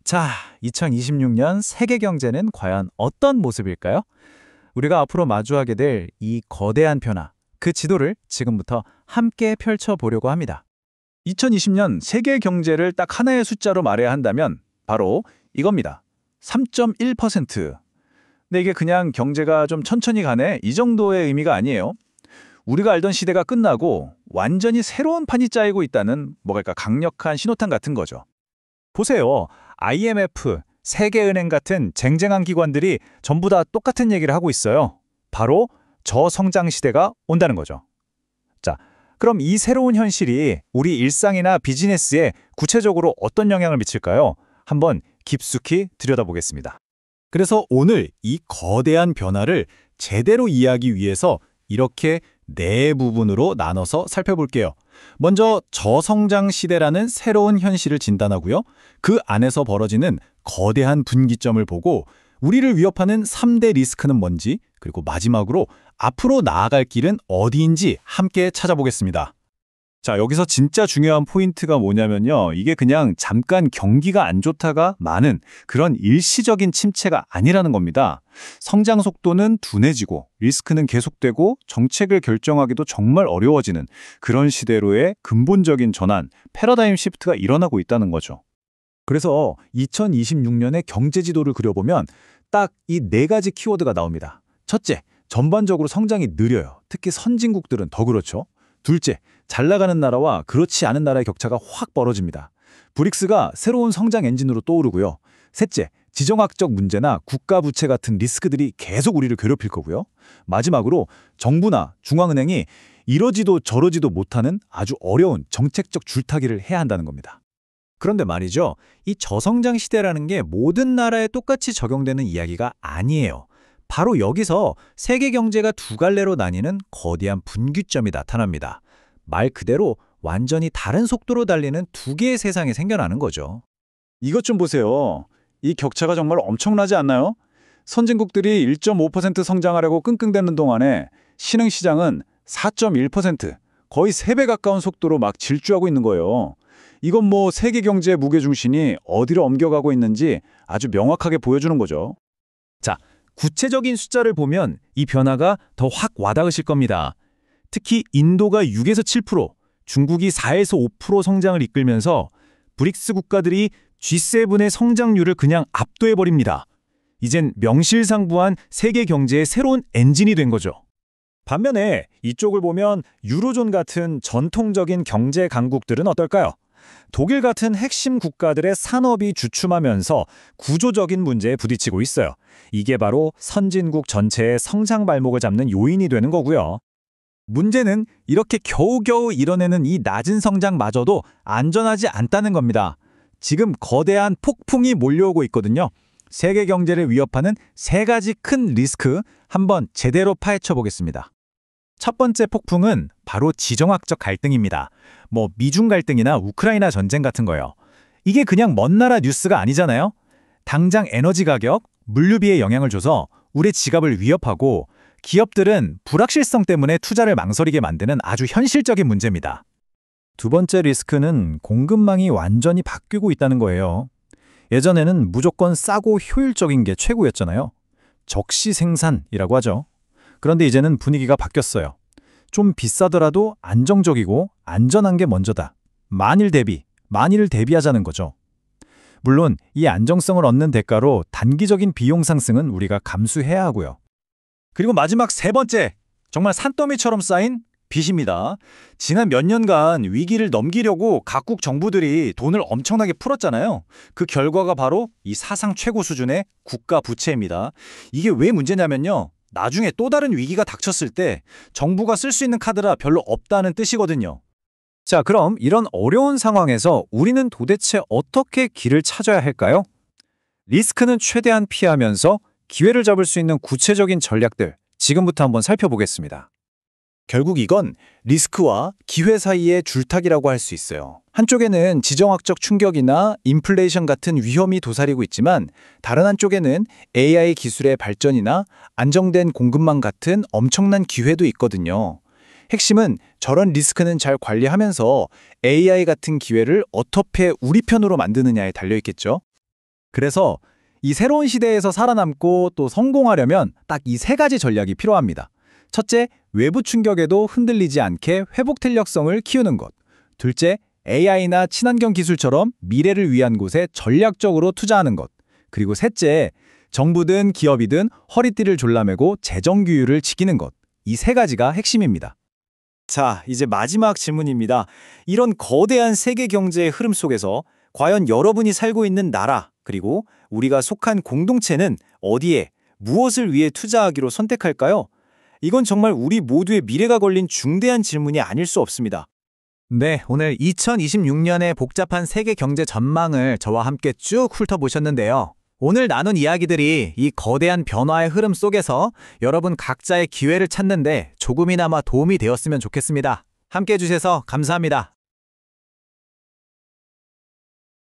자, 2026년 세계 경제는 과연 어떤 모습일까요? 우리가 앞으로 마주하게 될 이 거대한 변화, 그 지도를 지금부터 함께 펼쳐보려고 합니다. 2020년 세계 경제를 딱 하나의 숫자로 말해야 한다면 바로 이겁니다. 3.1%. 근데 이게 그냥 경제가 좀 천천히 가네 이 정도의 의미가 아니에요. 우리가 알던 시대가 끝나고 완전히 새로운 판이 짜이고 있다는 뭐랄까 강력한 신호탄 같은 거죠. 보세요. IMF, 세계은행 같은 쟁쟁한 기관들이 전부 다 똑같은 얘기를 하고 있어요. 바로 저성장 시대가 온다는 거죠. 자, 그럼 이 새로운 현실이 우리 일상이나 비즈니스에 구체적으로 어떤 영향을 미칠까요? 한번 깊숙이 들여다보겠습니다. 그래서 오늘 이 거대한 변화를 제대로 이해하기 위해서 이렇게 네 부분으로 나눠서 살펴볼게요. 먼저 저성장 시대라는 새로운 현실을 진단하고요. 그 안에서 벌어지는 거대한 분기점을 보고 우리를 위협하는 3대 리스크는 뭔지, 그리고 마지막으로 앞으로 나아갈 길은 어디인지 함께 찾아보겠습니다. 자, 여기서 진짜 중요한 포인트가 뭐냐면요. 이게 그냥 잠깐 경기가 안 좋다가 많은 그런 일시적인 침체가 아니라는 겁니다. 성장 속도는 둔해지고 리스크는 계속되고 정책을 결정하기도 정말 어려워지는 그런 시대로의 근본적인 전환, 패러다임 시프트가 일어나고 있다는 거죠. 그래서 2026년의 경제 지도를 그려보면 딱 이 네 가지 키워드가 나옵니다. 첫째, 전반적으로 성장이 느려요. 특히 선진국들은 더 그렇죠. 둘째, 잘 나가는 나라와 그렇지 않은 나라의 격차가 확 벌어집니다. 브릭스가 새로운 성장 엔진으로 떠오르고요. 셋째, 지정학적 문제나 국가 부채 같은 리스크들이 계속 우리를 괴롭힐 거고요. 마지막으로 정부나 중앙은행이 이러지도 저러지도 못하는 아주 어려운 정책적 줄타기를 해야 한다는 겁니다. 그런데 말이죠. 이 저성장 시대라는 게 모든 나라에 똑같이 적용되는 이야기가 아니에요. 바로 여기서 세계 경제가 두 갈래로 나뉘는 거대한 분기점이 나타납니다. 말 그대로 완전히 다른 속도로 달리는 두 개의 세상이 생겨나는 거죠. 이것 좀 보세요. 이 격차가 정말 엄청나지 않나요? 선진국들이 1.5% 성장하려고 끙끙대는 동안에 신흥시장은 4.1%, 거의 3배 가까운 속도로 막 질주하고 있는 거예요. 이건 뭐 세계 경제의 무게중심이 어디로 옮겨가고 있는지 아주 명확하게 보여주는 거죠. 자, 구체적인 숫자를 보면 이 변화가 더 확 와닿으실 겁니다. 특히 인도가 6에서 7%, 중국이 4에서 5% 성장을 이끌면서 브릭스 국가들이 G7의 성장률을 그냥 압도해버립니다. 이젠 명실상부한 세계 경제의 새로운 엔진이 된 거죠. 반면에 이쪽을 보면 유로존 같은 전통적인 경제 강국들은 어떨까요? 독일 같은 핵심 국가들의 산업이 주춤하면서 구조적인 문제에 부딪히고 있어요. 이게 바로 선진국 전체의 성장 발목을 잡는 요인이 되는 거고요. 문제는 이렇게 겨우겨우 이뤄내는 이 낮은 성장마저도 안전하지 않다는 겁니다. 지금 거대한 폭풍이 몰려오고 있거든요. 세계 경제를 위협하는 세 가지 큰 리스크 한번 제대로 파헤쳐 보겠습니다. 첫 번째 폭풍은 바로 지정학적 갈등입니다. 뭐 미중 갈등이나 우크라이나 전쟁 같은 거요. 이게 그냥 먼 나라 뉴스가 아니잖아요. 당장 에너지 가격, 물류비에 영향을 줘서 우리 지갑을 위협하고 기업들은 불확실성 때문에 투자를 망설이게 만드는 아주 현실적인 문제입니다. 두 번째 리스크는 공급망이 완전히 바뀌고 있다는 거예요. 예전에는 무조건 싸고 효율적인 게 최고였잖아요. 적시 생산이라고 하죠. 그런데 이제는 분위기가 바뀌었어요. 좀 비싸더라도 안정적이고 안전한 게 먼저다. 만일을 대비하자는 거죠. 물론 이 안정성을 얻는 대가로 단기적인 비용 상승은 우리가 감수해야 하고요. 그리고 마지막 세 번째, 정말 산더미처럼 쌓인 빚입니다. 지난 몇 년간 위기를 넘기려고 각국 정부들이 돈을 엄청나게 풀었잖아요. 그 결과가 바로 이 사상 최고 수준의 국가 부채입니다. 이게 왜 문제냐면요. 나중에 또 다른 위기가 닥쳤을 때 정부가 쓸 수 있는 카드라 별로 없다는 뜻이거든요. 자, 그럼 이런 어려운 상황에서 우리는 도대체 어떻게 길을 찾아야 할까요? 리스크는 최대한 피하면서 기회를 잡을 수 있는 구체적인 전략들 지금부터 한번 살펴보겠습니다. 결국 이건 리스크와 기회 사이의 줄타기라고 할 수 있어요. 한쪽에는 지정학적 충격이나 인플레이션 같은 위험이 도사리고 있지만 다른 한쪽에는 AI 기술의 발전이나 안정된 공급망 같은 엄청난 기회도 있거든요. 핵심은 저런 리스크는 잘 관리하면서 AI 같은 기회를 어떻게 우리 편으로 만드느냐에 달려있겠죠. 그래서 이 새로운 시대에서 살아남고 또 성공하려면 딱 이 세 가지 전략이 필요합니다. 첫째, 외부 충격에도 흔들리지 않게 회복 탄력성을 키우는 것. 둘째, AI나 친환경 기술처럼 미래를 위한 곳에 전략적으로 투자하는 것. 그리고 셋째, 정부든 기업이든 허리띠를 졸라매고 재정 규율을 지키는 것. 이 세 가지가 핵심입니다. 자, 이제 마지막 질문입니다. 이런 거대한 세계 경제의 흐름 속에서 과연 여러분이 살고 있는 나라, 그리고 우리가 속한 공동체는 어디에, 무엇을 위해 투자하기로 선택할까요? 이건 정말 우리 모두의 미래가 걸린 중대한 질문이 아닐 수 없습니다. 네, 오늘 2026년의 복잡한 세계 경제 전망을 저와 함께 쭉 훑어보셨는데요. 오늘 나눈 이야기들이 이 거대한 변화의 흐름 속에서 여러분 각자의 기회를 찾는데 조금이나마 도움이 되었으면 좋겠습니다. 함께 해주셔서 감사합니다.